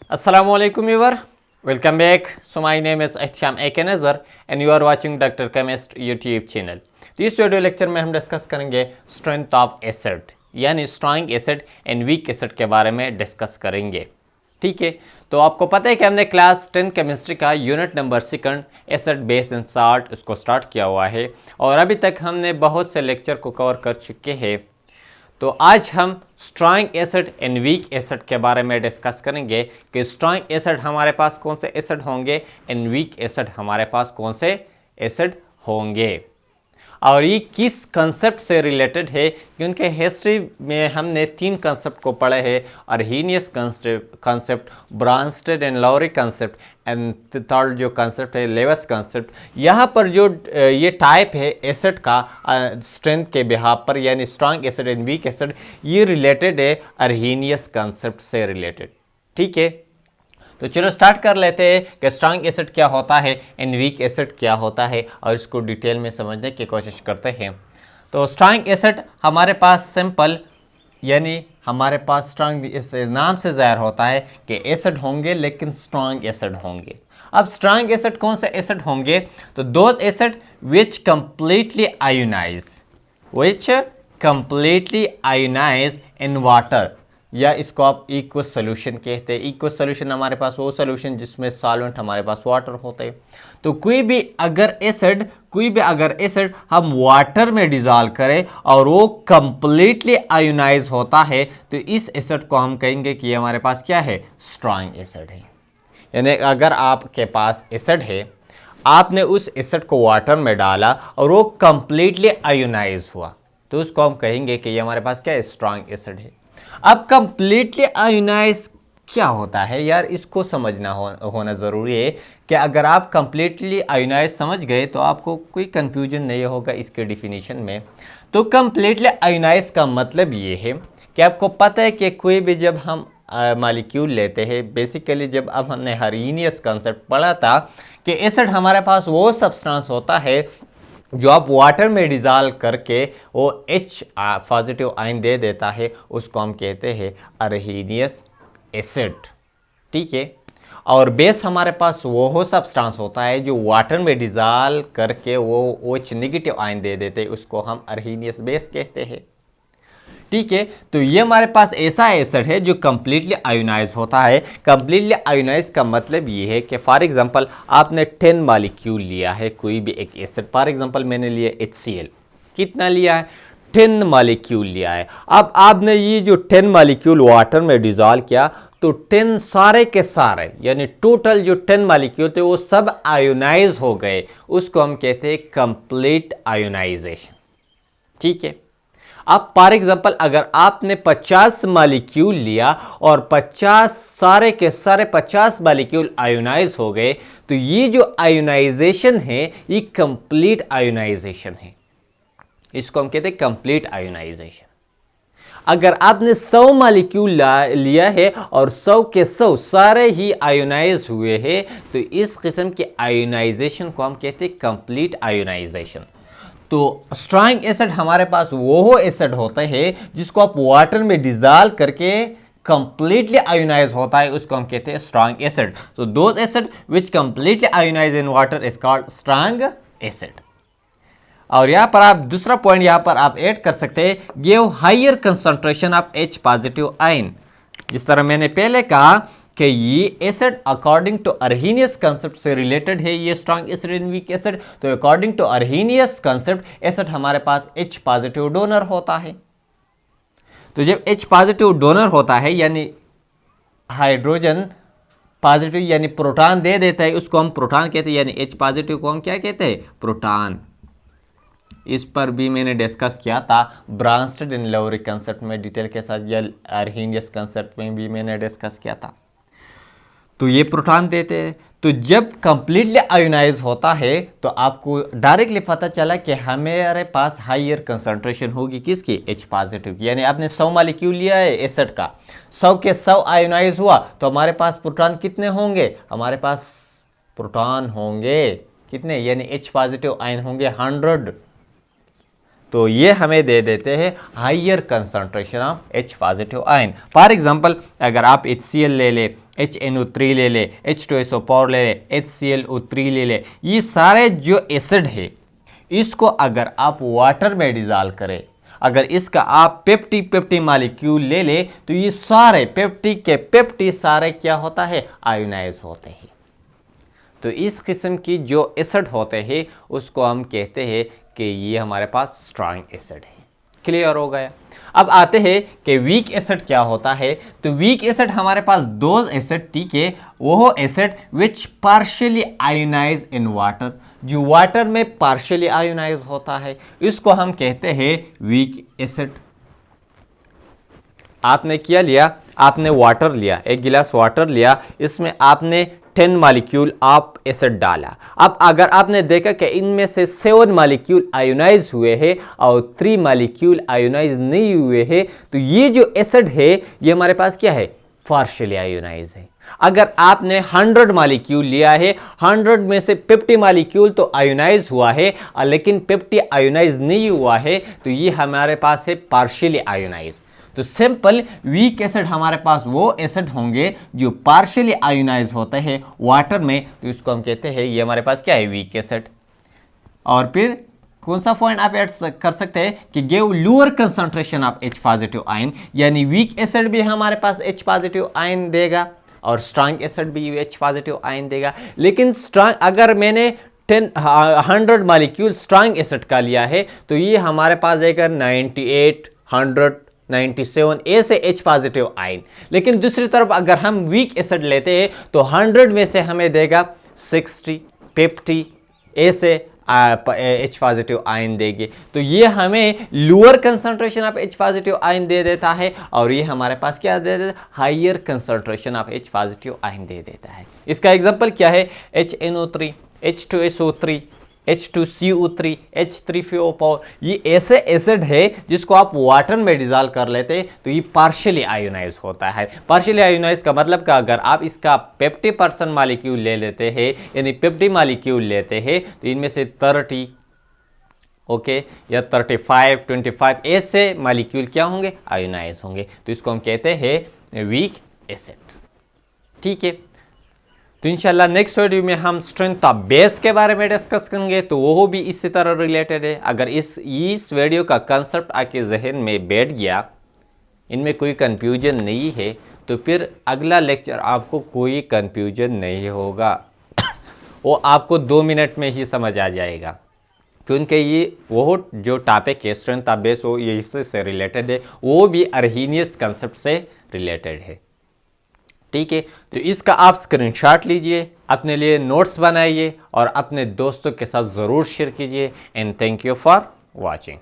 Assalamu alaikum viewer, welcome back. So my name is Ihtiam Nazar and you are watching Dr. Chemist YouTube channel. तो इस video lecture में हम discuss करेंगे strength of acid यानी strong acid and weak acid के बारे में discuss करेंगे। ठीक है, तो आपको पता है कि हमने क्लास 10 केमिस्ट्री का unit number 2 acid base and salt उसको स्टार्ट किया हुआ है और अभी तक हमने बहुत से लेक्चर को कवर कर चुके हैं। तो आज हम strong acid and weak acid के बारे में डिस्कस करेंगे कि स्ट्रॉन्ग एसिड हमारे पास कौन से एसिड होंगे एंड वीक एसिड हमारे पास कौन से एसिड होंगे और ये किस कंसेप्ट से रिलेटेड है, क्योंकि हिस्ट्री में हमने 3 कंसेप्ट को पढ़े हैं, Arrhenius concept, Bronsted and Lowry concept and third जो कंसेप्ट है लेवस कंसेप्ट। यहाँ पर जो ये टाइप है एसिड का स्ट्रेंथ के बिहाफ पर यानी strong acid and weak acid, ये रिलेटेड है अर्हीनियस कंसेप्ट से रिलेटेड। ठीक है, तो चलो स्टार्ट कर लेते हैं कि स्ट्रॉन्ग एसिड क्या होता है एंड वीक एसिड क्या होता है और इसको डिटेल में समझने की कोशिश करते हैं। तो स्ट्रॉन्ग एसिड हमारे पास सिंपल यानी हमारे पास स्ट्रॉन्ग इस नाम से ज़ाहिर होता है कि एसिड होंगे लेकिन स्ट्रॉन्ग एसिड होंगे। अब स्ट्रॉन्ग एसिड कौन से एसिड होंगे? तो those acid which completely ionize in water, या इसको आप इक्वस सोल्यूशन कहते हैं। इक्वस सोल्यूशन हमारे पास वो सोल्यूशन जिसमें सॉल्वेंट हमारे पास वाटर होते हैं। तो कोई भी अगर एसिड हम वाटर में डिजॉल्व करें और वो कंप्लीटली आयोनाइज होता है तो इस एसिड को हम कहेंगे कि ये हमारे पास क्या है? स्ट्रॉन्ग एसिड है। यानी अगर आपके पास एसिड है, आपने उस एसिड को वाटर में डाला और वो कंप्लीटली आयोनाइज हुआ तो उसको हम कहेंगे कि ये हमारे पास क्या है? स्ट्रॉन्ग एसिड है। अब कंप्लीटली आयोनाइज क्या होता है यार, इसको समझना होना ज़रूरी है कि अगर आप कंप्लीटली आयोनाइज समझ गए तो आपको कोई कंफ्यूजन नहीं होगा इसके डिफिनीशन में। तो कंप्लीटली आयोनाइज का मतलब ये है कि आपको पता है कि कोई भी जब हम मॉलिक्यूल लेते हैं, बेसिकली जब अब हमने अर्हीनियस कंसेप्ट पढ़ा था कि एसिड हमारे पास वो सब्सटेंस होता है जो आप वाटर में डिजॉल्व करके वो H पॉजिटिव आयन दे देता है, उसको हम कहते हैं अर्हीनियस एसिड। ठीक है, और बेस हमारे पास वो सब्सटेंस होता है जो वाटर में डिजॉल्व करके वो OH नेगेटिव आयन दे देते हैं, उसको हम अर्हीनियस बेस कहते हैं। ठीक है, तो ये हमारे पास ऐसा एसिड है जो कंप्लीटली आयोनाइज होता है। कंप्लीटली आयोनाइज का मतलब ये है कि फॉर एग्जांपल आपने 10 मॉलिक्यूल लिया है कोई भी एक एसिड, फॉर एग्जांपल मैंने लिया HCl, कितना लिया है? 10 मॉलिक्यूल लिया है। अब आपने ये जो 10 मॉलिक्यूल वाटर में डिजॉल्व किया तो 10 सारे के सारे यानी टोटल जो 10 मॉलिक्यूल थे वो सब आयोनाइज हो गए, उसको हम कहते हैं कंप्लीट आयोनाइजेशन। ठीक है, अब फॉर एग्जांपल अगर आपने 50 मॉलिक्यूल लिया और 50 सारे के सारे 50 मॉलिक्यूल आयोनाइज हो गए तो ये जो आयोनाइजेशन है ये कंप्लीट आयोनाइजेशन है, इसको हम कहते हैं कंप्लीट आयोनाइजेशन। अगर आपने 100 मॉलिक्यूल लिया है और 100 के 100 सारे ही आयोनाइज हुए हैं तो इस किस्म के आयोनाइजेशन को हम कहते हैं कंप्लीट आयोनाइजेशन। तो स्ट्रॉन्ग एसिड हमारे पास वो एसिड होता है जिसको आप वाटर में डिजॉल्व करके कंप्लीटली आयोनाइज होता है, उसको हम कहते हैं स्ट्रॉन्ग एसिड। तो those acid which completely ionize in water is called strong acid. और यहाँ पर आप दूसरा पॉइंट यहाँ पर आप ऐड कर सकते हैं, give higher concentration of H positive ion. जिस तरह मैंने पहले कहा कि ये acid according to Arrhenius concept से रिलेटेड है, ये strong acid and weak acid. तो according to Arrhenius concept acid हमारे पास H पॉजिटिव डोनर होता है। तो जब H पॉजिटिव डोनर होता है यानी हाइड्रोजन पॉजिटिव यानी प्रोटॉन दे देता है, उसको हम प्रोटॉन कहते हैं, यानी H पॉजिटिव को हम क्या कहते हैं? प्रोटॉन। इस पर भी मैंने डिस्कस किया था ब्रांस्टेड एंड लॉरी कंसेप्ट में डिटेल के साथ, या अर्हीनियस कंसेप्ट में भी मैंने डिस्कस किया था। तो ये प्रोटॉन देते हैं। तो जब कंप्लीटली आयोनाइज होता है तो आपको डायरेक्टली पता चला कि हमारे पास हायर कंसंट्रेशन होगी किसकी? H पॉजिटिव की। यानी आपने 100 मॉलिक्यूल लिया है एसिड का, 100 के 100 आयोनाइज हुआ तो हमारे पास प्रोटॉन कितने होंगे? हमारे पास प्रोटॉन होंगे कितने? यानी H पॉजिटिव आयन होंगे 100। तो ये हमें दे देते हैं higher concentration of H positive ion. For example अगर आप HCl ले ले, HNO3 ले ले, H2SO4 ले ले, HClO3 ले ले, ये सारे जो एसिड है इसको अगर आप वाटर में डिजॉल्व करें, अगर इसका आप पेप्टी पेप्टी मालिक्यूल ले ले तो ये सारे पेप्टी के पेप्टी सारे क्या होता है, आयोनाइज होते हैं। तो इस किस्म की जो एसिड होते हैं उसको हम कहते हैं कि ये हमारे पास स्ट्रॉन्ग एसिड है। क्लियर हो गया। अब आते हैं कि वीक एसिड क्या होता है। तो वीक एसिड हमारे पास दो एसिड, ठीक है, वो acid which partially ionize in water, जो वाटर में पार्शियली आयोनाइज होता है, इसको हम कहते हैं वीक एसिड। आपने क्या लिया, आपने वाटर लिया, एक गिलास वाटर लिया, इसमें आपने 10 मालिक्यूल आप एसिड डाला। अब अगर आपने देखा कि इनमें से 7 मालिक्यूल आयोनाइज हुए हैं और 3 मालिक्यूल आयोनाइज नहीं हुए हैं, तो ये जो एसिड है ये हमारे पास क्या है, पार्शियली आयोनाइज है। अगर आपने 100 मालिक्यूल लिया है, 100 में से 50 मालिक्यूल तो आयोनाइज हुआ है लेकिन 50 आयोनाइज नहीं हुआ है, तो ये हमारे पास है पार्शियली आयोनाइज। तो सिंपल वीक एसिड हमारे पास वो एसिड होंगे जो पार्शियली आयोनाइज होते हैं वाटर में, तो इसको हम कहते हैं ये हमारे पास क्या है, वीक एसिड। और फिर कौन सा पॉइंट आप ऐड कर सकते हैं कि give lower concentration of H positive ion, यानी वीक एसिड भी हमारे पास H पॉजिटिव आयन देगा और स्ट्रॉन्ग एसिड भी H पॉजिटिव आयन देगा। लेकिन स्ट्रॉन्ग अगर मैंने 100 मालिक्यूल स्ट्रॉन्ग एसिड का लिया है तो ये हमारे पास देगा 98, 100, 97 ए से H पॉजिटिव आयन। लेकिन दूसरी तरफ अगर हम वीक एसिड लेते हैं तो 100 में से हमें देगा 60, 50 ए से H पॉजिटिव आयन देंगे। तो ये हमें lower concentration of H positive ion दे देता है और ये हमारे पास क्या दे देता है, higher concentration of H positive ion दे देता है। इसका एग्जांपल क्या है, HNO3, H2SO3, H2CO3, H3PO4, ये ऐसे एसिड है जिसको आप वाटर में डिजॉल्व कर लेते हैं तो ये पार्शियली आयोनाइज होता है। पार्शियली आयोनाइज का मतलब का अगर आप इसका 50% मालिक्यूल ले लेते हैं, यानी 50 मालिक्यूल लेते हैं, तो इनमें से 30 ओके या 35, 25 ऐसे मालिक्यूल क्या होंगे, आयोनाइज होंगे। तो इसको हम कहते हैं वीक एसिड। ठीक है, तो इंशाल्लाह नेक्स्ट वीडियो में हम स्ट्रेंथ ऑफ बेस के बारे में डिस्कस करेंगे, तो वो भी इसी तरह रिलेटेड है। अगर इस वीडियो का कंसेप्ट आपके जहन में बैठ गया, इनमें कोई कंफ्यूजन नहीं है, तो फिर अगला लेक्चर आपको कोई कंफ्यूजन नहीं होगा वो आपको 2 मिनट में ही समझ आ जाएगा, क्योंकि ये वो जो टॉपिक है स्ट्रेंथ ऑफ बेस वो ये इससे रिलेटेड है, वो भी अर्हीनियस कंसेप्ट से रिलेटेड है। ठीक है, तो इसका आप स्क्रीनशॉट लीजिए, अपने लिए नोट्स बनाइए और अपने दोस्तों के साथ ज़रूर शेयर कीजिए। And thank you for watching.